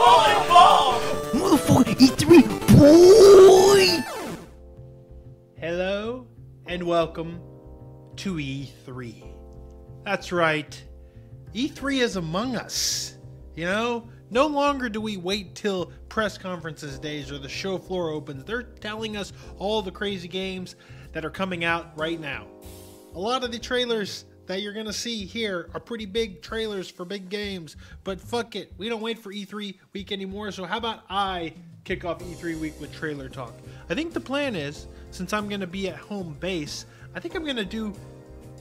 Holy ball! Motherfucker, E3, boy! Hello and welcome to E3. That's right, E3 is among us. You know, no longer do we wait till press conferences days or the show floor opens. They're telling us all the crazy games that are coming out right now. A lot of the trailers that you're gonna see here are pretty big trailers for big games, but fuck it, we don't wait for E3 week anymore, so how about I kick off E3 week with trailer talk? I think the plan is, since I'm gonna be at home base, I think I'm gonna do,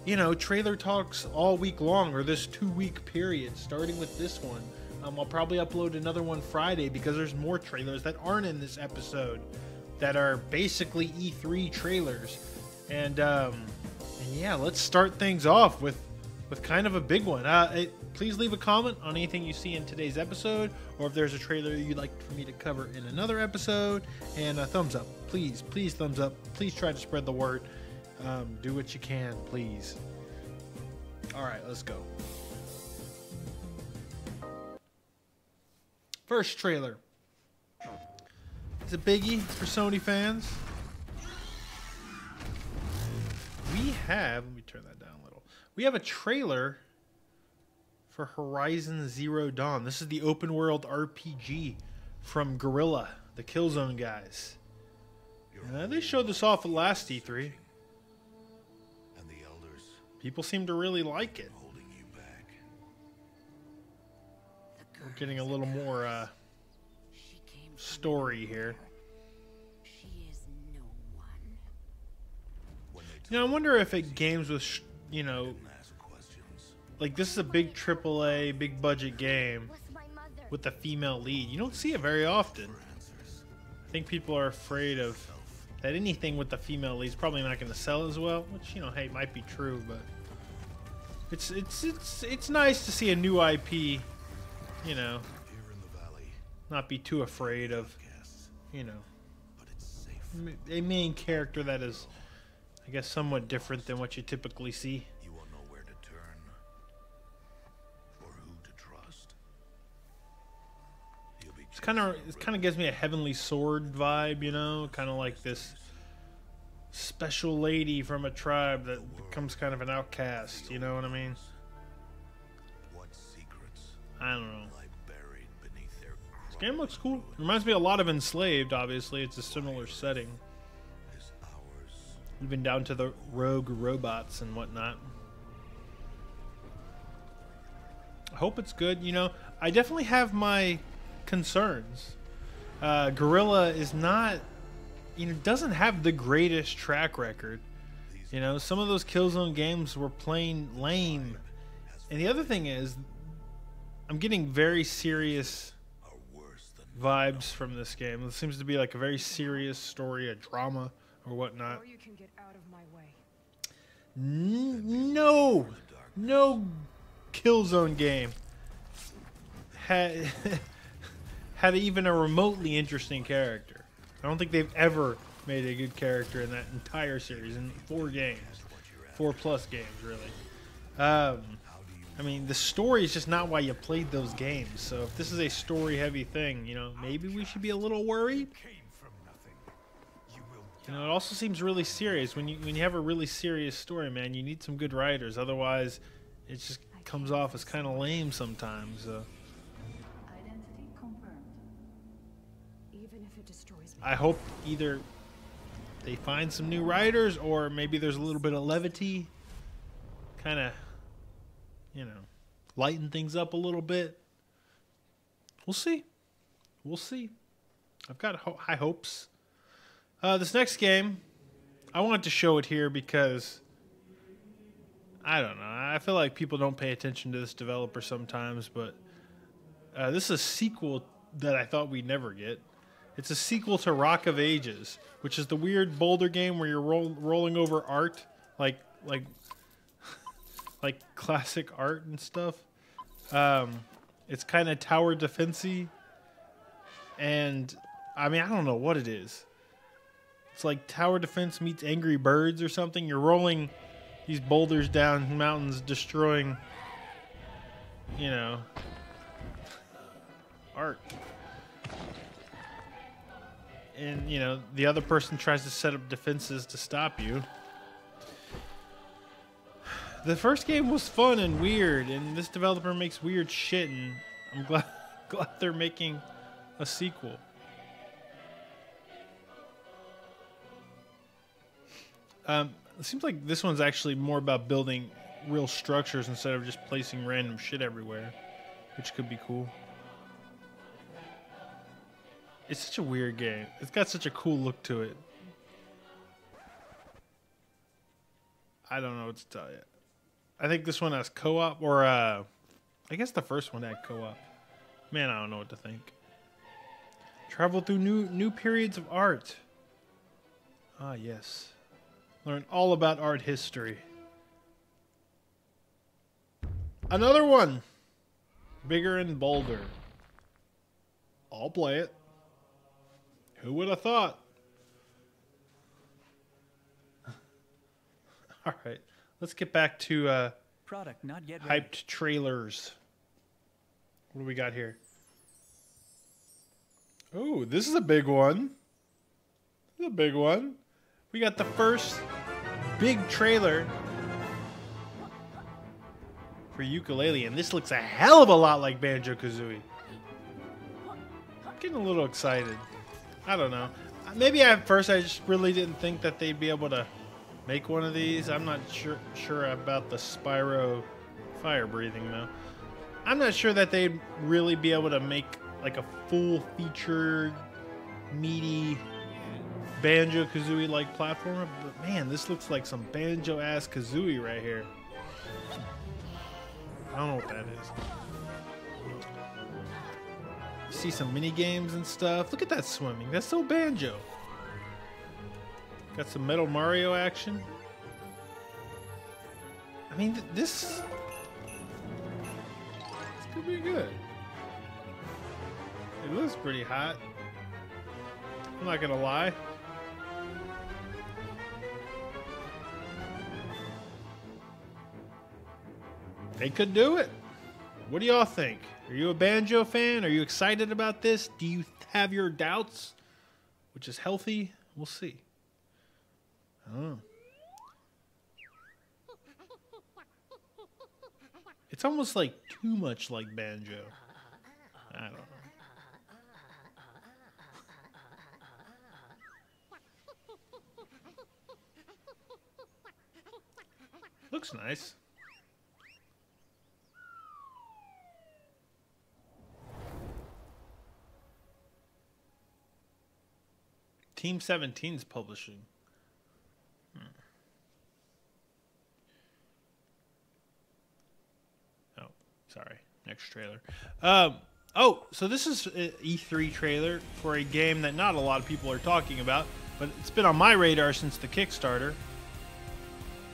you know, trailer talks all week long, or this 2-week period, starting with this one. I'll probably upload another one Friday because there's more trailers that aren't in this episode that are basically E3 trailers. And yeah, let's start things off with kind of a big one. Please leave a comment on anything you see in today's episode, or if there's a trailer you'd like for me to cover in another episode. And a thumbs up, please thumbs up. Please try to spread the word. Do what you can, please. All right, let's go. First trailer. It's a biggie for Sony fans. We have, let me turn that down a little. We have a trailer for Horizon Zero Dawn. This is the open world RPG from Guerrilla, the Killzone guys. They showed this off at last E3. And the elders People seem to really like it. holding you back. We're getting a little more story here. She is no one. When they You know, I wonder if it games with, you know, didn't ask questions. like this is a big AAA, big budget game with the female lead. You don't see it very often. I think people are afraid of that anything with the female lead is probably not going to sell as well, which, you know, hey, might be true, but it's nice to see a new IP, you know, Here in the valley, not be too afraid of, guests, you know, but it's safe. a main character that is, I guess, somewhat different than what you typically see. You won't know where to turn or who to trust. You'll be It kind of gives me a Heavenly Sword vibe, you know, kind of like this special lady from a tribe that becomes kind of an outcast. You know what I mean? what secrets I don't know. lie buried beneath their This game looks cool. Reminds me a lot of Enslaved. Obviously, it's a similar setting, is ours. even down to the rogue robots and whatnot. I hope it's good. You know, I definitely have my concerns. Guerrilla is not, you know, doesn't have the greatest track record. You know, some of those Killzone games were plain lame. And the other thing is, I'm getting very serious Are worse than vibes from this game. It seems to be like a very serious story, a drama or whatnot. Or you can get out of my way. No Killzone game had had even a remotely interesting character. I don't think they've ever made a good character in that entire series in 4 games, 4+ games, really. I mean, the story is just not why you played those games. So if this is a story-heavy thing, you know, maybe we should be a little worried. You know, it also seems really serious. When you have a really serious story, man, you need some good writers. Otherwise, it just comes off as kind of lame sometimes. Identity confirmed. Even if it destroys me. I hope either they find some new writers, or maybe there's a little bit of levity, kind of, you know, lighten things up a little bit. We'll see. We'll see. I've got high hopes. This next game, I wanted to show it here because, I don't know, I feel like people don't pay attention to this developer sometimes, but this is a sequel that I thought we'd never get. It's a sequel to Rock of Ages, which is the weird boulder game where you're rolling over art, like classic art and stuff. It's kind of tower defense-y, and I mean, I don't know what it is. It's like tower defense meets Angry Birds or something. You're rolling these boulders down mountains, destroying, you know, art. and you know the other person tries to set up defenses to stop you. The first game was fun and weird, and this developer makes weird shit, and I'm glad they're making a sequel. It seems like this one's actually more about building real structures instead of just placing random shit everywhere, which could be cool. It's such a weird game. It's got such a cool look to it. I don't know what to tell you. I think this one has co-op, or I guess the first one had co-op. Man, I don't know what to think. Travel through new periods of art. Ah, yes. Learn all about art history. Another one. Bigger and bolder. I'll play it. Who would have thought? All right. Let's get back to Product not yet ready. hyped trailers. What do we got here? Oh, this is a big one. This is a big one. We got the first big trailer for Yooka-Laylee, and this looks a hell of a lot like Banjo-Kazooie. I'm getting a little excited. I don't know. Maybe at first I just really didn't think that they'd be able to make one of these. I'm not sure about the Spyro fire breathing though. I'm not sure that they'd really be able to make like a full featured meaty Banjo-Kazooie like platformer, but man, this looks like some Banjo-ass Kazooie right here. I don't know what that is. See some mini games and stuff. Look at that swimming. That's so Banjo. Got some Metal Mario action. I mean, this could be good. It looks pretty hot. I'm not gonna lie. They could do it. What do y'all think? Are you a Banjo fan? Are you excited about this? Do you have your doubts? Which is healthy? We'll see. Oh. It's almost like too much like Banjo. I don't know. Looks nice. Team 17's publishing. Oh, sorry. Next trailer. So this is an E3 trailer for a game that not a lot of people are talking about, but it's been on my radar since the Kickstarter.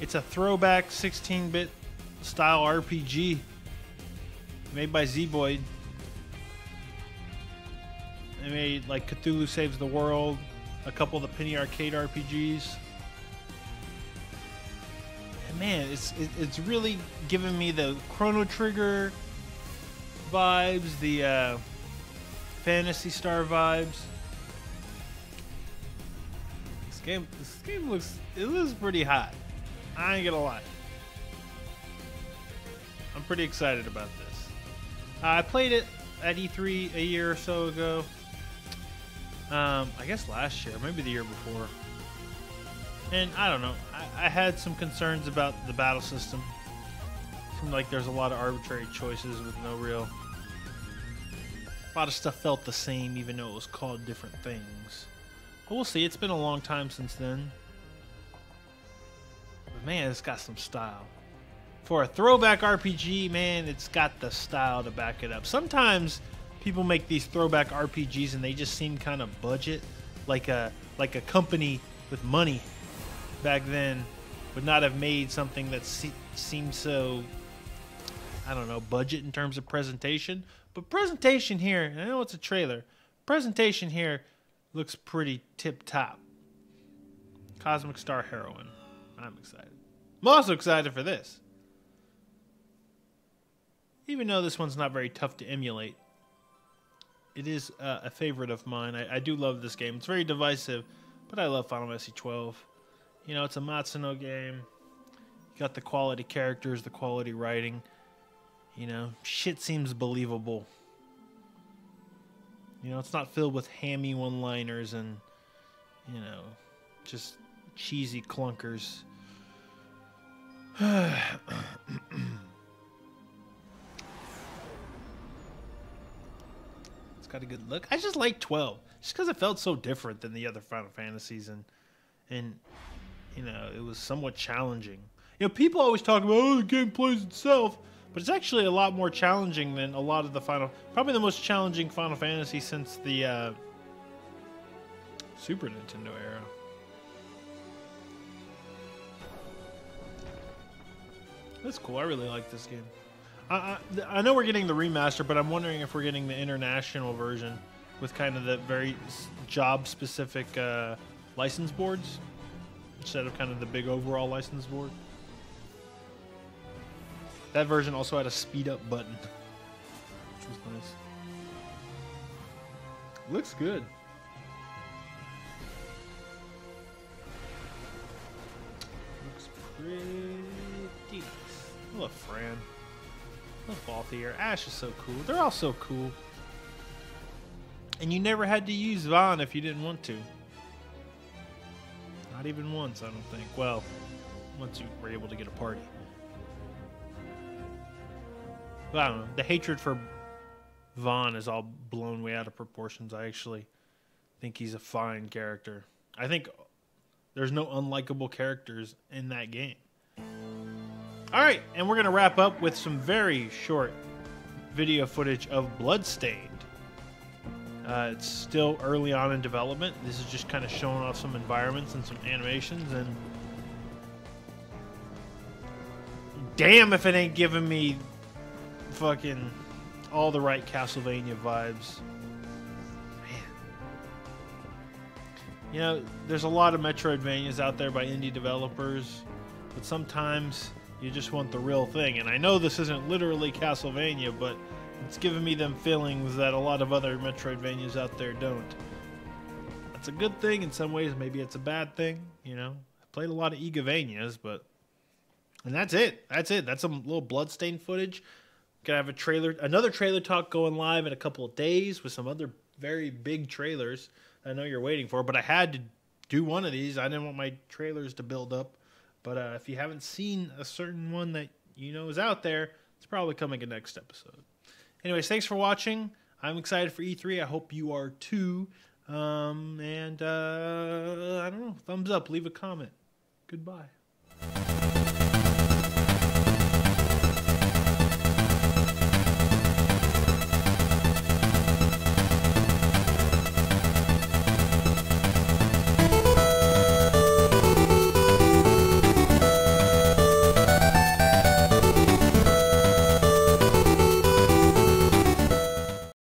It's a throwback 16-bit style RPG made by Z-Boyd. They made like Cthulhu Saves the World, a couple of the Penny Arcade RPGs. And man, it's really giving me the Chrono Trigger vibes, the Phantasy Star vibes. This game looks pretty hot. I ain't gonna lie. I'm pretty excited about this. I played it at E3 a year or so ago. I guess last year, maybe the year before. And I don't know. I had some concerns about the battle system. Seemed like there's a lot of arbitrary choices with no real... A lot of stuff felt the same, even though it was called different things. But we'll see. It's been a long time since then. But man, it's got some style. For a throwback RPG, man, it's got the style to back it up. Sometimes people make these throwback RPGs and they just seem kind of budget, like a company with money back then would not have made something that seemed so, I don't know, budget in terms of presentation. But presentation here, and I know it's a trailer, presentation here looks pretty tip-top. Cosmic Star Heroine. I'm excited. I'm also excited for this. Even though this one's not very tough to emulate. it is a favorite of mine. I do love this game. It's very divisive, but I love Final Fantasy 12. You know, it's a Matsuno game. You got the quality characters, the quality writing. You know, shit seems believable. You know, it's not filled with hammy one-liners and, you know, just cheesy clunkers. Got a good look. I just like 12 just because it felt so different than the other Final Fantasies, and you know, it was somewhat challenging. You know, people always talk about, oh, the game plays itself, but it's actually a lot more challenging than a lot of the probably the most challenging Final Fantasy since the Super Nintendo era. That's cool. I really like this game. I know we're getting the remaster, but I'm wondering if we're getting the international version with kind of the very job-specific license boards instead of kind of the big overall license board. That version also had a speed-up button, which was nice. Looks good. Looks pretty nice. I love Fran. Balthier. Ash is so cool. They're all so cool. And you never had to use Vaughn if you didn't want to. Not even once, I don't think. Well, once you were able to get a party. But I don't know. The hatred for Vaughn is all blown way out of proportions. I actually think he's a fine character. I think there's no unlikable characters in that game. All right, and we're going to wrap up with some very short video footage of Bloodstained. It's still early on in development. This is just kind of showing off some environments and some animations, and damn if it ain't giving me fucking all the right Castlevania vibes. Man. You know, there's a lot of Metroidvanias out there by indie developers, but sometimes you just want the real thing. And I know this isn't literally Castlevania, but it's giving me them feelings that a lot of other Metroidvanias out there don't. That's a good thing in some ways. Maybe it's a bad thing, you know. I played a lot of Igavanias, but... And that's it. That's it. That's some little Bloodstained footage. Gonna have a trailer, another trailer talk going live in a couple of days with some other very big trailers I know you're waiting for, but I had to do one of these. I didn't want my trailers to build up. But if you haven't seen a certain one that you know is out there, it's probably coming in next episode. Anyways, thanks for watching. I'm excited for E3. I hope you are too. I don't know. Thumbs up. Leave a comment. Goodbye.